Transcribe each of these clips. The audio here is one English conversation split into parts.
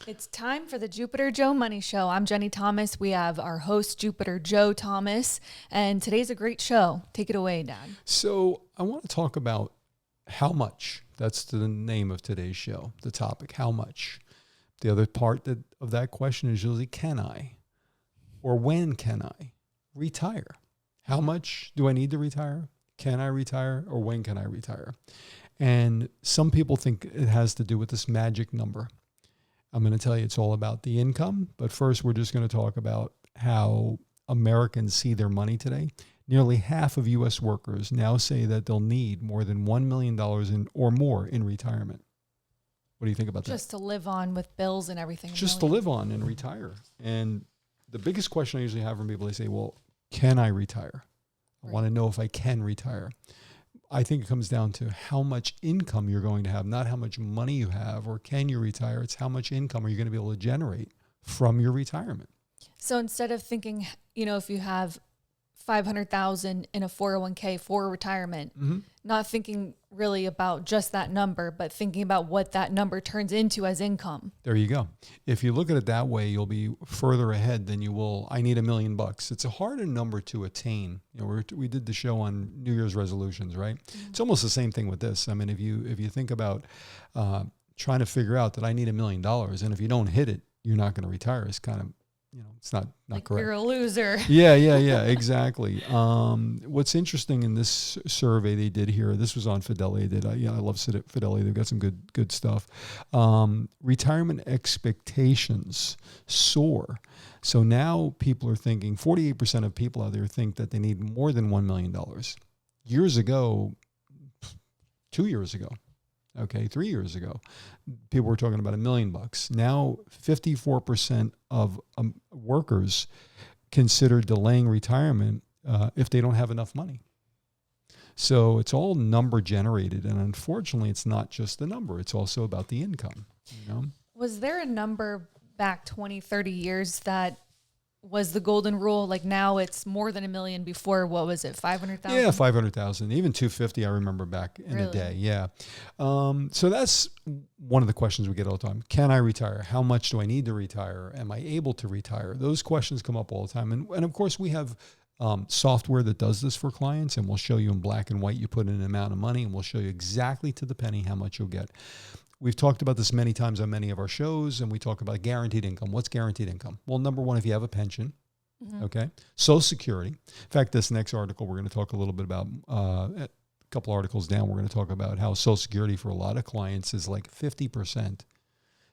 It's time for the Jupiter Joe Money Show. I'm Jenny Thomas. We have our host, Jupiter Joe Thomas, and today's a great show. Take it away, Dad. So I want to talk about how much. That's the name of today's show, the topic, how much. The other part of that question is usually, can I? Or when can I retire? How much do I need to retire? Can I retire? Or when can I retire? And some people think it has to do with this magic number. I'm going to tell you it's all about the income. But first, we're just going to talk about how Americans see their money today. Nearly half of U.S. workers now say that they'll need more than $1 million or more in retirement. What do you think about that? Just to live on with bills and everything. Just to live on and retire. And the biggest question I usually have from people, they say, well, can I retire? I want to know if I can retire. I think it comes down to how much income you're going to have, not how much money you have or can you retire. It's how much income are you going to be able to generate from your retirement. So instead of thinking, if you have $500,000 in a 401k for retirement, not thinking really about just that number, but thinking about what that number turns into as income. There you go. If you look at it that way, you'll be further ahead than you will. I need $1 million. It's a harder number to attain. We did the show on New Year's resolutions, right? Mm-hmm. It's almost the same thing with this. I mean, if you think about trying to figure out that I need $1 million, and if you don't hit it, you're not going to retire. It's kind of, it's not like correct. You're a loser. Yeah, exactly. What's interesting in this survey they did here, this was on Fidelity. I love Fidelity. They've got some good stuff. Retirement expectations soar. So now people are thinking, 48% of people out there think that they need more than $1 million. Years ago, 2 years ago, 3 years ago, people were talking about $1 million. Now, 54% of workers consider delaying retirement if they don't have enough money. So it's all number generated, and unfortunately, it's not just the number; it's also about the income. Was there a number back 20, 30 years that was the golden rule? Like now it's more than $1 million. Before, what was it, 500,000? Yeah, 500,000, even 250. I remember back in the day. Yeah. So that's one of the questions we get all the time. Can I retire? How much do I need to retire? Am I able to retire? Those questions come up all the time. And of course, we have software that does this for clients, and we'll show you in black and white. You put in an amount of money, and we'll show you exactly to the penny how much you'll get. We've talked about this many times on many of our shows, and we talk about guaranteed income. What's guaranteed income? Well, number one, if you have a pension, okay? Social Security. In fact, this next article, we're going to talk a little bit about, a couple articles down, we're going to talk about how Social Security for a lot of clients is like 50%. It's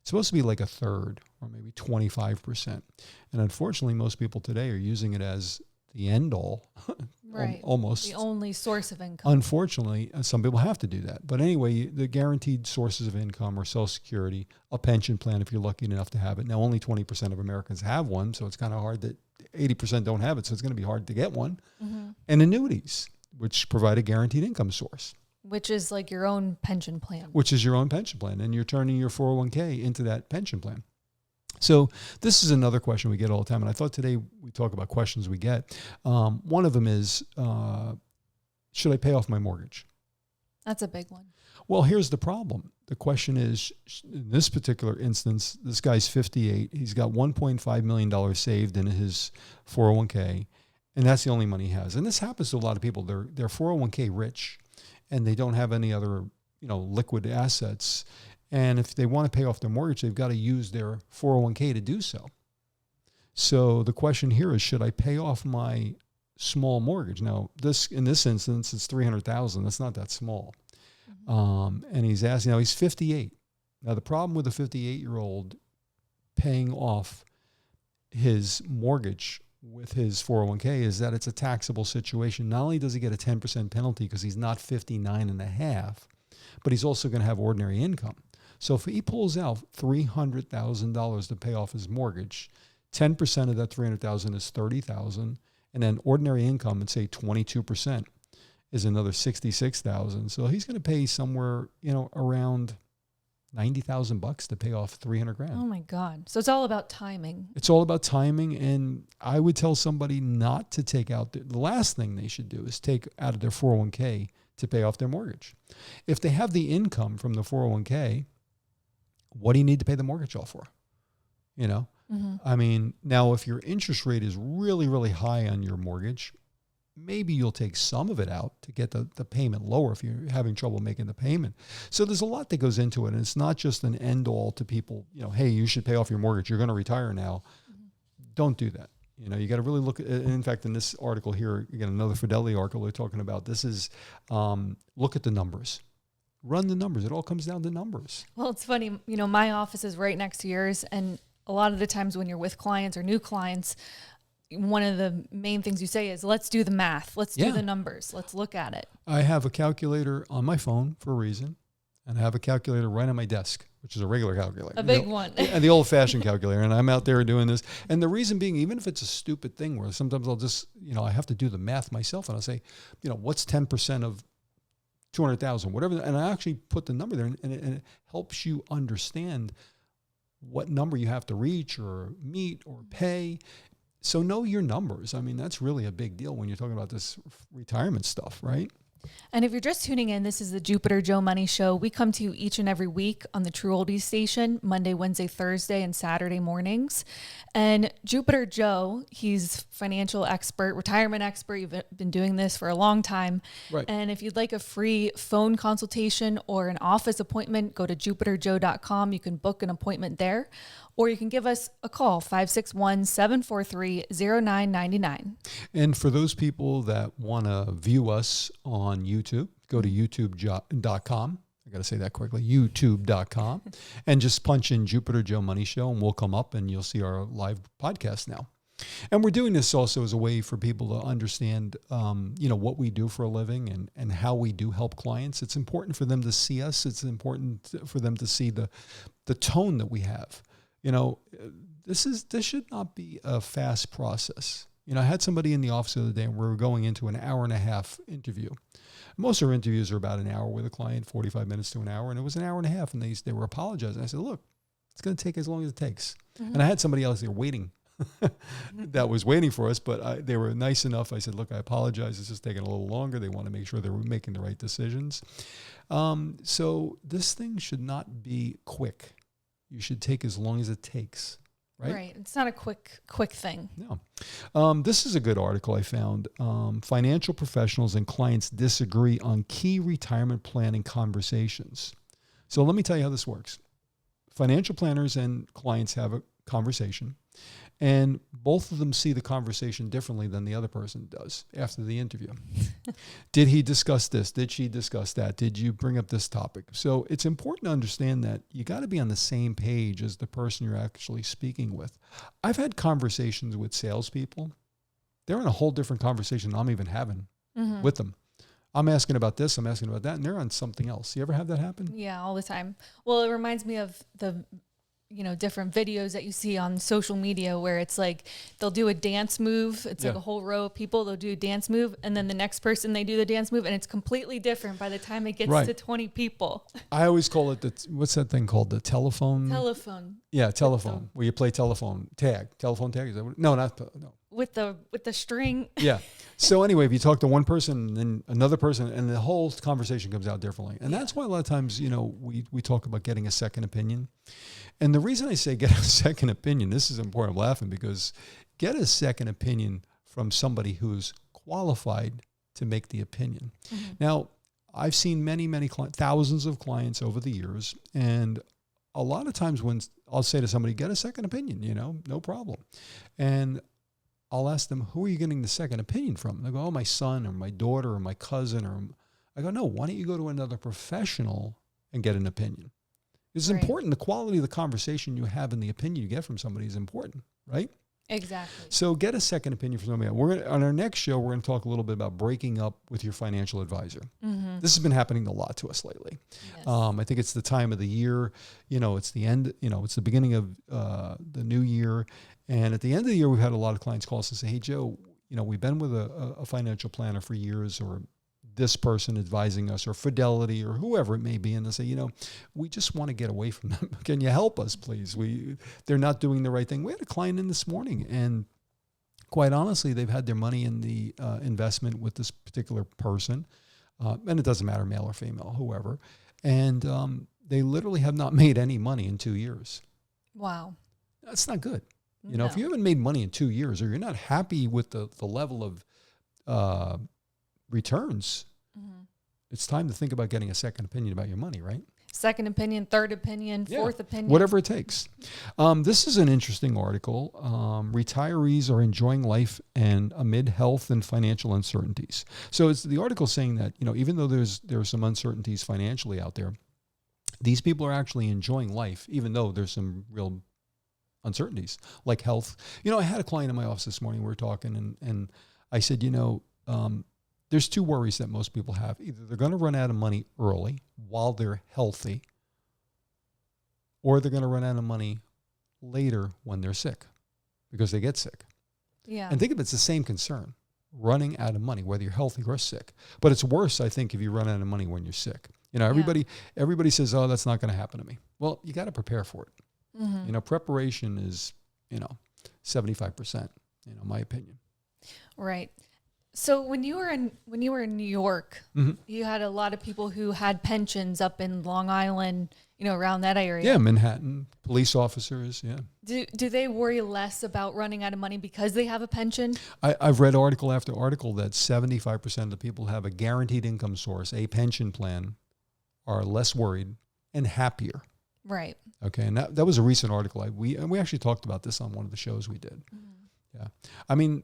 supposed to be like a third or maybe 25%. And unfortunately, most people today are using it as the end all, right? Almost the only source of income. Unfortunately, some people have to do that. But anyway, the guaranteed sources of income are Social Security, a pension plan if you're lucky enough to have it. Now, only 20% of Americans have one, so it's kind of hard that 80% don't have it, so it's going to be hard to get one. And annuities, which provide a guaranteed income source. Which is like your own pension plan. Which is your own pension plan, and you're turning your 401k into that pension plan. So this is another question we get all the time, and I thought today we talk about questions we get. One of them is, should I pay off my mortgage? That's a big one. Well, here's the problem. The question is, in this particular instance, this guy's 58. He's got $1.5 million saved in his 401k, and that's the only money he has. And this happens to a lot of people. They're 401k rich, and they don't have any other liquid assets. And if they want to pay off their mortgage, they've got to use their 401k to do so. So the question here is, should I pay off my small mortgage? Now, in this instance, it's $300,000. That's not that small. And he's asking, now he's 58. Now, the problem with a 58-year-old paying off his mortgage with his 401k is that it's a taxable situation. Not only does he get a 10% penalty because he's not 59 and a half, but he's also going to have ordinary income. So if he pulls out $300,000 to pay off his mortgage, 10% of that $300,000 is $30,000, and then ordinary income, and say 22%, is another $66,000. So he's going to pay somewhere, around $90,000 to pay off $300,000. Oh my God! So it's all about timing. It's all about timing, and I would tell somebody not to take out the last thing they should do is take out of their 401k to pay off their mortgage. If they have the income from the 401k, what do you need to pay the mortgage off for? you know? I mean, now if your interest rate is really, really high on your mortgage, maybe you'll take some of it out to get the payment lower if you're having trouble making the payment. So there's a lot that goes into it. And it's not just an end all to people, you know, hey, you should pay off your mortgage. You're going to retire now. Don't do that. You know, you got to really look at, in fact, in this article here, again, another Fidelity article they're talking about, this is, look at the numbers. Run the numbers. It all comes down to numbers. Well, it's funny, you know, my office is right next to yours. And a lot of the times when you're with clients or new clients, one of the main things you say is, let's do the math. Let's do the numbers. Let's look at it. I have a calculator on my phone for a reason. And I have a calculator right on my desk, which is a regular calculator. A big one. And the old-fashioned calculator. And I'm out there doing this. And the reason being, even if it's a stupid thing where sometimes I'll just, you know, I have to do the math myself. And I'll say, you know, what's 10% of 200,000, whatever. And I actually put the number there. And it helps you understand what number you have to reach or meet or pay. So know your numbers. I mean, that's really a big deal when you're talking about this retirement stuff, right? And if you're just tuning in, this is the Jupiter Joe Money Show. We come to you each and every week on the True Oldies station, Monday, Wednesday, Thursday, and Saturday mornings. And Jupiter Joe, he's financial expert, retirement expert. You've been doing this for a long time. Right. And if you'd like a free phone consultation or an office appointment, go to jupiterjoe.com. You can book an appointment there. Or you can give us a call, 561-743-0999. And for those people that want to view us on YouTube, go to youtube.com. I got to say that correctly, youtube.com. And just punch in Jupiter Joe Money Show and we'll come up and you'll see our live podcast now. And we're doing this also as a way for people to understand, you know, what we do for a living and how we do help clients. It's important for them to see us. It's important for them to see the tone that we have. You know, this should not be a fast process. You know, I had somebody in the office the other day and we were going into an hour and a half interview. Most of our interviews are about an hour with a client, 45 minutes to an hour. And it was an hour and a half and they were apologizing. I said, look, it's going to take as long as it takes. Mm-hmm. And I had somebody else there waiting that was waiting for us, but they were nice enough. I said, look, I apologize. It's just taking a little longer. They want to make sure they were making the right decisions. So this thing should not be quick. You should take as long as it takes, right? Right. It's not a quick thing. No. This is a good article I found. Financial professionals and clients disagree on key retirement planning conversations. So let me tell you how this works. Financial planners and clients have a conversation, and both of them see the conversation differently than the other person does after the interview. Did he discuss this? Did she discuss that? Did you bring up this topic? So it's important to understand that you got to be on the same page as the person you're actually speaking with. I've had conversations with salespeople. They're in a whole different conversation I'm even having with them. I'm asking about this, I'm asking about that, and they're on something else. You ever have that happen? Yeah, all the time. Well, it reminds me of the different videos that you see on social media where it's like they'll do a dance move. It's like a whole row of people. They'll do a dance move. And then the next person, they do the dance move. And it's completely different by the time it gets to 20 people. I always call it what's that thing called? The telephone? Telephone. Yeah, telephone. Where you play telephone tag. Telephone tag? Is that what? No, no. With the string. Yeah. So anyway, if you talk to one person and then another person, and the whole conversation comes out differently. And that's why a lot of times, we talk about getting a second opinion. And the reason I say get a second opinion, this is important. I'm laughing because get a second opinion from somebody who's qualified to make the opinion. Mm-hmm. Now, I've seen many thousands of clients over the years, and a lot of times when I'll say to somebody, get a second opinion, no problem. And I'll ask them, who are you getting the second opinion from? And they go, oh, my son or my daughter or my cousin. I go, no, why don't you go to another professional and get an opinion? It's important. The quality of the conversation you have and the opinion you get from somebody is important, right? Exactly. So get a second opinion from somebody else. On our next show, we're going to talk a little bit about breaking up with your financial advisor. Mm-hmm. This has been happening a lot to us lately. Yes. I think it's the time of the year. It's the end. It's the beginning of the new year. And at the end of the year, we've had a lot of clients call us and say, hey, Joe, we've been with a financial planner for years, or this person advising us, or Fidelity, or whoever it may be. And they say, we just want to get away from them. Can you help us, please? They're not doing the right thing. We had a client in this morning, and quite honestly, they've had their money in the investment with this particular person. And it doesn't matter, male or female, whoever. And they literally have not made any money in 2 years. Wow. That's not good. You know, if No. you haven't made money in 2 years, or you're not happy with the level of returns, it's time to think about getting a second opinion about your money, right? Second opinion, third opinion, fourth opinion. Whatever it takes. This is an interesting article. Retirees are enjoying life and amid health and financial uncertainties. So it's the article saying that, you know, even though there are some uncertainties financially out there, these people are actually enjoying life, even though there's some real uncertainties like health. You know, I had a client in my office this morning. We were talking, and I said, you know, there's two worries that most people have. Either they're going to run out of money early while they're healthy, or they're going to run out of money later when they're sick because they get sick. Yeah. And think of it's the same concern, running out of money, whether you're healthy or sick. But it's worse, I think, if you run out of money when you're sick. You know, everybody says, oh, that's not going to happen to me. Well, you got to prepare for it. You know, preparation is, 75%, my opinion. Right. So when you were in New York, you had a lot of people who had pensions up in Long Island, around that area. Yeah, Manhattan, police officers, yeah. Do they worry less about running out of money because they have a pension? I've read article after article that 75% of the people who have a guaranteed income source, a pension plan, are less worried and happier. Right. Okay, and that was a recent article. We actually talked about this on one of the shows we did. Yeah. I mean,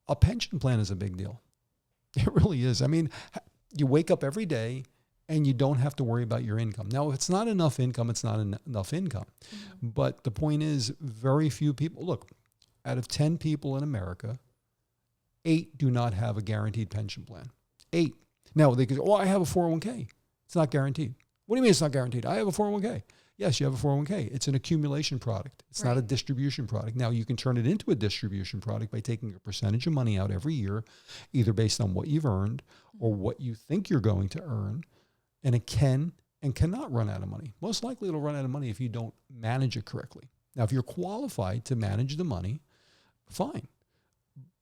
a pension plan is a big deal. It really is. I mean, you wake up every day and you don't have to worry about your income. Now, if it's not enough income, it's not enough income. But the point is, very few people, look, out of 10 people in America, 8 do not have a guaranteed pension plan. 8. Now, they could say, I have a 401k. It's not guaranteed. What do you mean it's not guaranteed? I have a 401k. Yes, you have a 401k. It's an accumulation product. It's not a distribution product. Now, you can turn it into a distribution product by taking a percentage of money out every year, either based on what you've earned or what you think you're going to earn. And it can and cannot run out of money. Most likely it'll run out of money if you don't manage it correctly. Now, if you're qualified to manage the money, fine.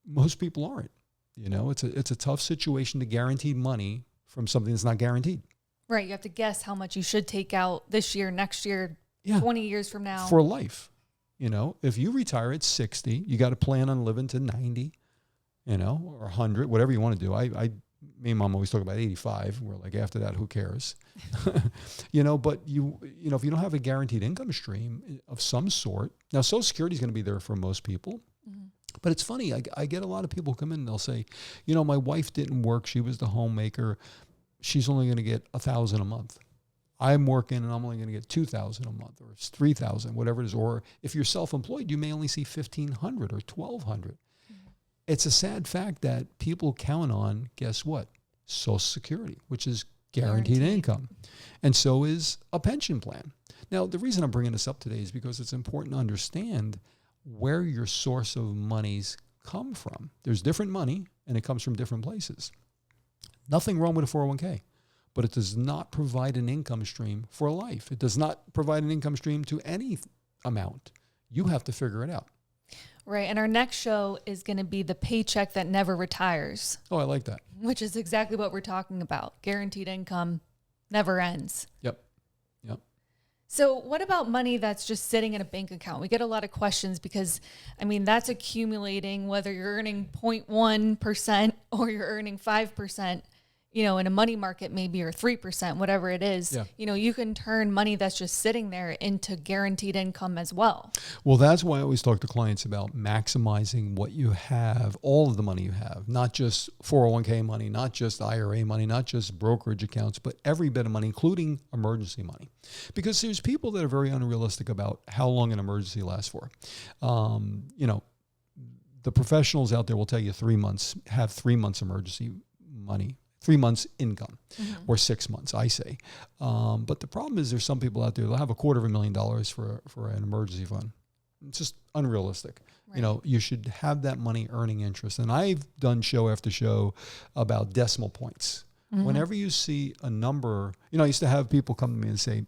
Most people aren't. It's a tough situation to guarantee money from something that's not guaranteed. Right. You have to guess how much you should take out this year, next year, 20 years from now. For life. If you retire at 60, you got to plan on living to 90, or 100, whatever you want to do. Me and Mom always talk about 85. We're like, after that, who cares? But if you don't have a guaranteed income stream of some sort, now Social Security is going to be there for most people. But it's funny. I get a lot of people come in and they'll say, my wife didn't work. She was the homemaker. She's only going to get $1,000 a month. I'm working and I'm only going to get $2,000 a month or $3,000, whatever it is. Or if you're self-employed, you may only see $1,500 or $1,200. It's a sad fact that people count on, guess what? Social Security, which is guaranteed income. And so is a pension plan. Now, the reason I'm bringing this up today is because it's important to understand where your source of monies come from. There's different money and it comes from different places. Nothing wrong with a 401k, but it does not provide an income stream for life. It does not provide an income stream to any amount. You have to figure it out. Right. And our next show is going to be the paycheck that never retires. Oh, I like that. Which is exactly what we're talking about. Guaranteed income never ends. Yep. So what about money that's just sitting in a bank account? We get a lot of questions because, that's accumulating, whether you're earning 0.1% or you're earning 5%, in a money market maybe, or 3%, whatever it is. Yeah. You can turn money that's just sitting there into guaranteed income as well. Well, that's why I always talk to clients about maximizing what you have, all of the money you have, not just 401k money, not just IRA money, not just brokerage accounts, but every bit of money, including emergency money. Because there's people that are very unrealistic about how long an emergency lasts for. The professionals out there will tell you 3 months, have 3 months emergency money. 3 months income, or 6 months, I say. But the problem is there's some people out there that have $250,000 for an emergency fund. It's just unrealistic. Right. You should have that money earning interest. And I've done show after show about decimal points. Whenever you see a number, I used to have people come to me and say,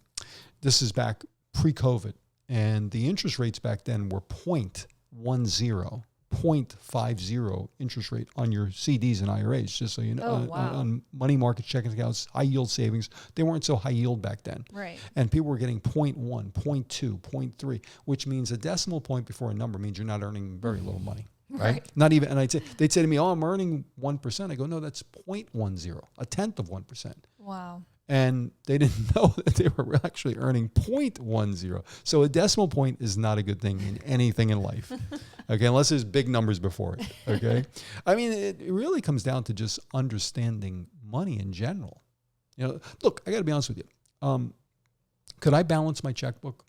this is back pre-COVID, and the interest rates back then were 0.10. 0.50 interest rate on your CDs and IRAs, just so you know, on money market checking accounts, high yield savings. They weren't so high yield back then. Right. And people were getting 0.1, 0.2, 0.3, which means a decimal point before a number means you're not earning very little money. Right? Not even, and they'd say to me, oh, I'm earning 1%. I go, no, that's 0.10, a tenth of 1%. Wow. And they didn't know that they were actually earning 0.10. So a decimal point is not a good thing in anything in life. Okay. Unless there's big numbers before it. Okay. I mean, it really comes down to just understanding money in general. You know, look, I got to be honest with you. Could I balance my checkbook?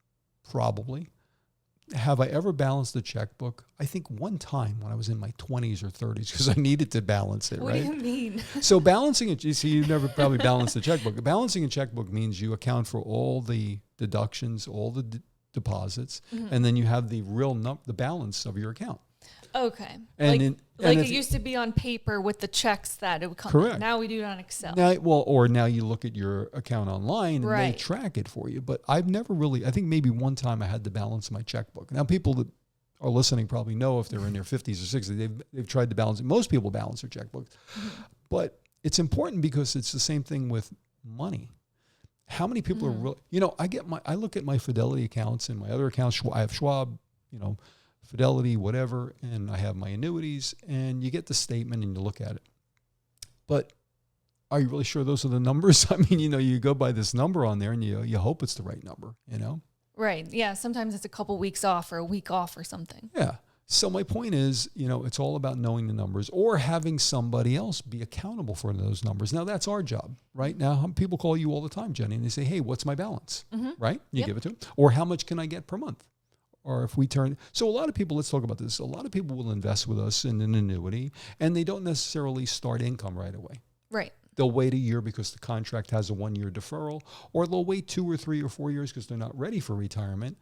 Probably. Have I ever balanced the checkbook? I think one time when I was in my 20s or 30s, because I needed to balance it, right? What do you mean? So balancing it, you see, you never probably balanced the checkbook. Balancing a checkbook means you account for all the deductions, all the deposits, and then you have the real the balance of your account. Okay. And it used to be on paper with the checks that it would come correct. in. Now we do it on Excel. Now, or now you look at your account online and they track it for you. But I've never really, I think maybe one time I had to balance my checkbook. Now people that are listening probably know if they're in their 50s or 60s, they've tried to balance it. Most people balance their checkbooks. But it's important because it's the same thing with money. How many people are really, you know, I look at my Fidelity accounts and my other accounts. I have Schwab, you know, Fidelity, whatever, and I have my annuities, and you get the statement and you look at it. But are you really sure those are the numbers? I mean, you know, you go by this number on there and you hope it's the right number, you know? Right. Yeah. Sometimes it's a couple weeks off or a week off or something. Yeah. So my point is, you know, it's all about knowing the numbers or having somebody else be accountable for those numbers. Now, that's our job, right? Now, people call you all the time, Jenny, and they say, hey, what's my balance, right? You give it to them. Or how much can I get per month? Or if we turn, so a lot of people, let's talk about this. A lot of people will invest with us in an annuity and they don't necessarily start income right away. Right. They'll wait a year because the contract has a 1 year deferral, or they'll wait 2 or 3 or 4 years because they're not ready for retirement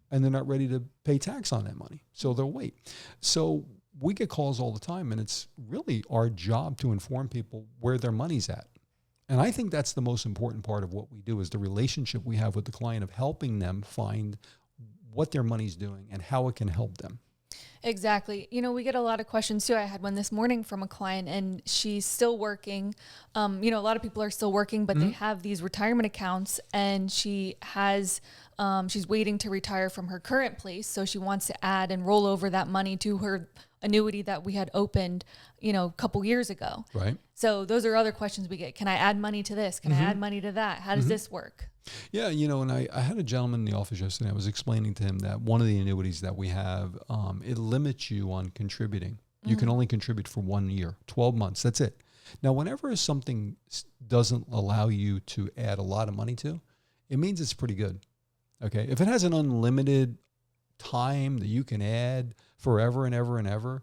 and they're not ready to pay tax on that money. So they'll wait. So we get calls all the time and it's really our job to inform people where their money's at. And I think that's the most important part of what we do is the relationship we have with the client of helping them find what their money's doing and how it can help them. Exactly. You know, we get a lot of questions too. I had one this morning from a client and she's still working. You know, a lot of people are still working, but they have these retirement accounts and she has, she's waiting to retire from her current place. So she wants to add and roll over that money to her annuity that we had opened, you know, a couple years ago. Right. So those are other questions we get. Can I add money to this? Can I add money to that? How does this work? Yeah, you know, and I had a gentleman in the office yesterday. I was explaining to him that one of the annuities that we have, it limits you on contributing. You can only contribute for 1 year, 12 months. That's it. Now, whenever something doesn't allow you to add a lot of money to, it means it's pretty good. Okay. If it has an unlimited time that you can add forever and ever and ever,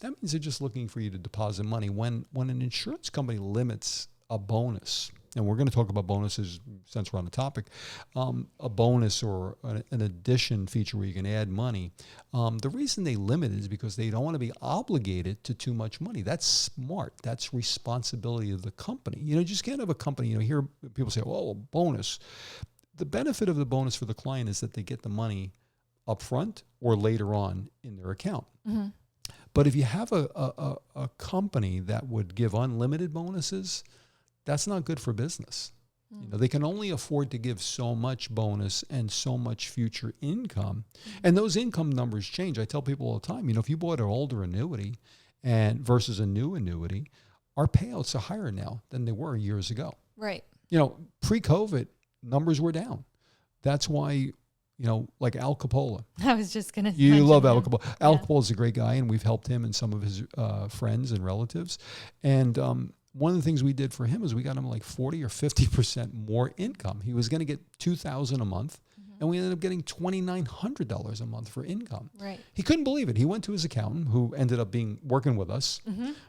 that means they're just looking for you to deposit money. When an insurance company limits a bonus, and we're going to talk about bonuses since we're on the topic, a bonus or an addition feature where you can add money. The reason they limit it is because they don't want to be obligated to too much money. That's smart. That's responsibility of the company. You know, you just can't have a company, you know, hear people say, well, a bonus. The benefit of the bonus for the client is that they get the money up front or later on in their account. But if you have a company that would give unlimited bonuses, that's not good for business. You know, they can only afford to give so much bonus and so much future income. And those income numbers change. I tell people all the time, you know, if you bought an older annuity and versus a new annuity, our payouts are higher now than they were years ago. Right. You know, pre-COVID, numbers were down. That's why, you know, like Al Capola. I was just going to You love Al Capola. Al Capola is a great guy, and we've helped him and some of his friends and relatives. And one of the things we did for him is we got him like 40 or 50% more income. He was going to get $2,000 a month, and we ended up getting $2,900 a month for income. Right. He couldn't believe it. He went to his accountant, who ended up working with us,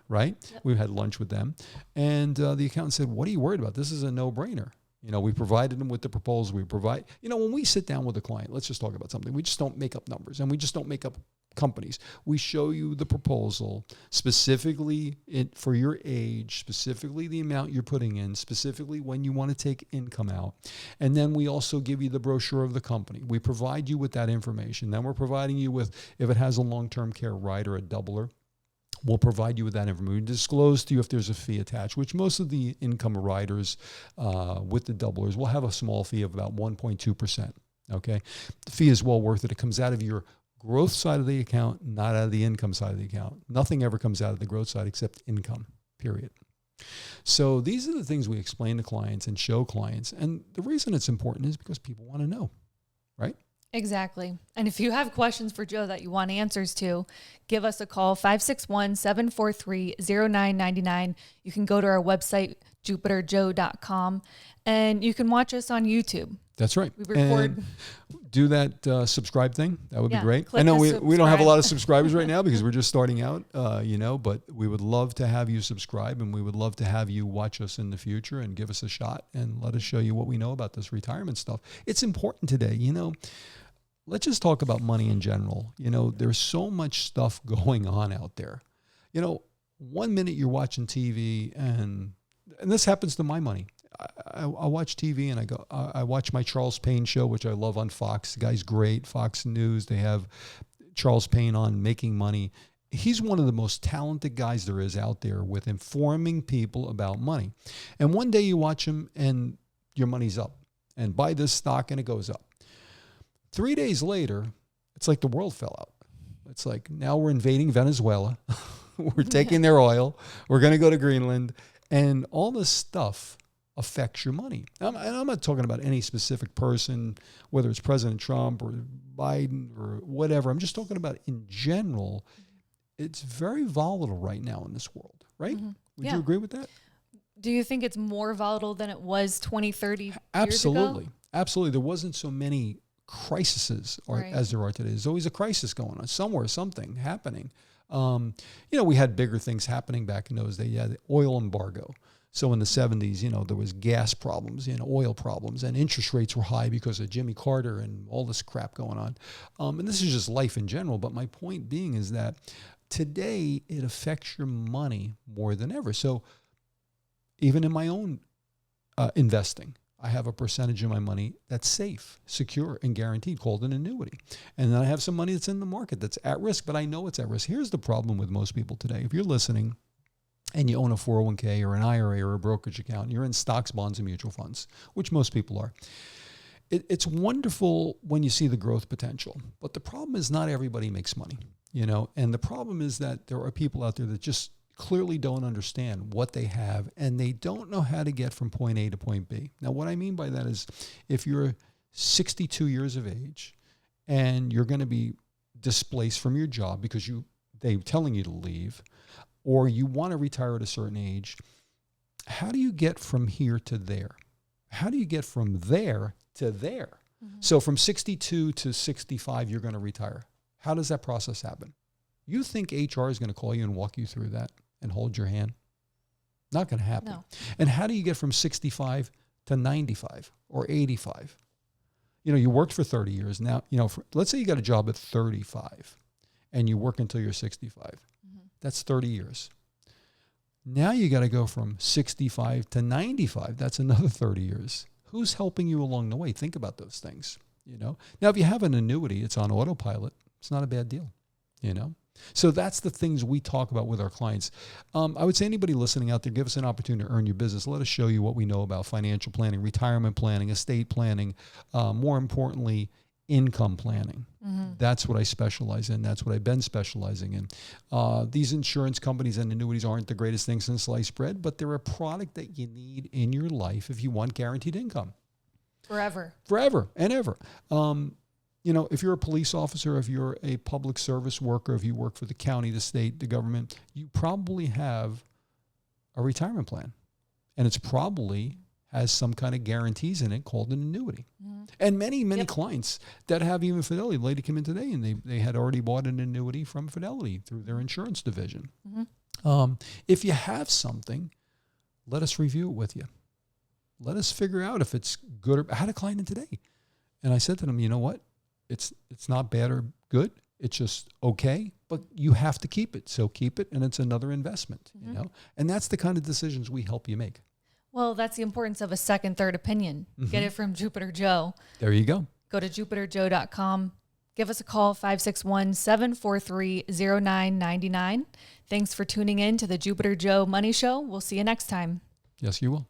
right? Yep. We had lunch with them, and the accountant said, "What are you worried about? This is a no-brainer." You know, we provided them with the proposal. We provide, you know, when we sit down with a client, let's just talk about something. We just don't make up numbers, and we just don't make up companies. We show you the proposal specifically for your age, specifically the amount you're putting in, specifically when you want to take income out. And then we also give you the brochure of the company. We provide you with that information. Then we're providing you with, if it has a long-term care rider, a doubler, we'll provide you with that information. We disclose to you if there's a fee attached, which most of the income riders with the doublers will have a small fee of about 1.2%. Okay. The fee is well worth it. It comes out of your growth side of the account, not out of the income side of the account. Nothing ever comes out of the growth side except income, period. So these are the things we explain to clients and show clients. And the reason it's important is because people want to know, right? Exactly. And if you have questions for Joe that you want answers to, give us a call, 561-743-0999. You can go to our website, jupiterjoe.com, and you can watch us on YouTube. That's right. We record. And do that subscribe thing. That would be great. I know we don't have a lot of subscribers right now because we're just starting out, but we would love to have you subscribe, and we would love to have you watch us in the future and give us a shot and let us show you what we know about this retirement stuff. It's important today. Let's just talk about money in general. There's so much stuff going on out there. 1 minute you're watching TV and this happens to my money. I watch TV and I watch my Charles Payne show, which I love on Fox. The guy's great. Fox News, they have Charles Payne on Making Money. He's one of the most talented guys there is out there with informing people about money. And one day you watch him and your money's up. And buy this stock and it goes up. 3 days later, it's like the world fell out. It's like now we're invading Venezuela. We're taking their oil. We're going to go to Greenland. And all this stuff affects your money. And I'm not talking about any specific person, whether it's President Trump or Biden or whatever. I'm just talking about in general. It's very volatile right now in this world, right? Mm-hmm. Would you agree with that? Do you think it's more volatile than it was 20, 30 years ago? Absolutely. There wasn't so many crises as there are today. There's always a crisis going on somewhere, something happening. We had bigger things happening back in those days. Yeah, the oil embargo. So in the 70s, there was gas problems, oil problems, and interest rates were high because of Jimmy Carter and all this crap going on. And this is just life in general. But my point being is that today it affects your money more than ever. So even in my own investing, I have a percentage of my money that's safe, secure, and guaranteed, called an annuity. And then I have some money that's in the market that's at risk, but I know it's at risk. Here's the problem with most people today. If you're listening and you own a 401k or an IRA or a brokerage account, and you're in stocks, bonds, and mutual funds, which most people are, it's wonderful when you see the growth potential. But the problem is not everybody makes money, and the problem is that there are people out there that just clearly don't understand what they have, and they don't know how to get from point A to point B. Now, what I mean by that is if you're 62 years of age and you're going to be displaced from your job because they're telling you to leave, or you want to retire at a certain age, how do you get from here to there? How do you get from there to there? Mm-hmm. So from 62 to 65, you're going to retire. How does that process happen? You think HR is going to call you and walk you through that and hold your hand? Not going to happen. No. And how do you get from 65 to 95 or 85? You worked for 30 years. Now, let's say you got a job at 35 and you work until you're 65. Mm-hmm. That's 30 years. Now you got to go from 65 to 95. That's another 30 years. Who's helping you along the way? Think about those things, Now, if you have an annuity, it's on autopilot. It's not a bad deal, So that's the things we talk about with our clients. I would say anybody listening out there, give us an opportunity to earn your business. Let us show you what we know about financial planning, retirement planning, estate planning, more importantly, income planning. Mm-hmm. That's what I specialize in. That's what I've been specializing in. These insurance companies and annuities aren't the greatest things since sliced bread, but they're a product that you need in your life if you want guaranteed income. Forever and ever. If you're a police officer, if you're a public service worker, if you work for the county, the state, the government, you probably have a retirement plan. And it's probably has some kind of guarantees in it called an annuity. Mm-hmm. And many clients that have even Fidelity. The lady came in today and they had already bought an annuity from Fidelity through their insurance division. Mm-hmm. If you have something, let us review it with you. Let us figure out if it's good or I had a client in today. And I said to them, you know what? It's not bad or good. It's just okay, but you have to keep it. So keep it, and it's another investment, you know? And that's the kind of decisions we help you make. Well, that's the importance of a second, third opinion. Get it from Jupiter Joe. There you go. Go to jupiterjoe.com. Give us a call, 561-743-0999. Thanks for tuning in to the Jupiter Joe Money Show. We'll see you next time. Yes, you will.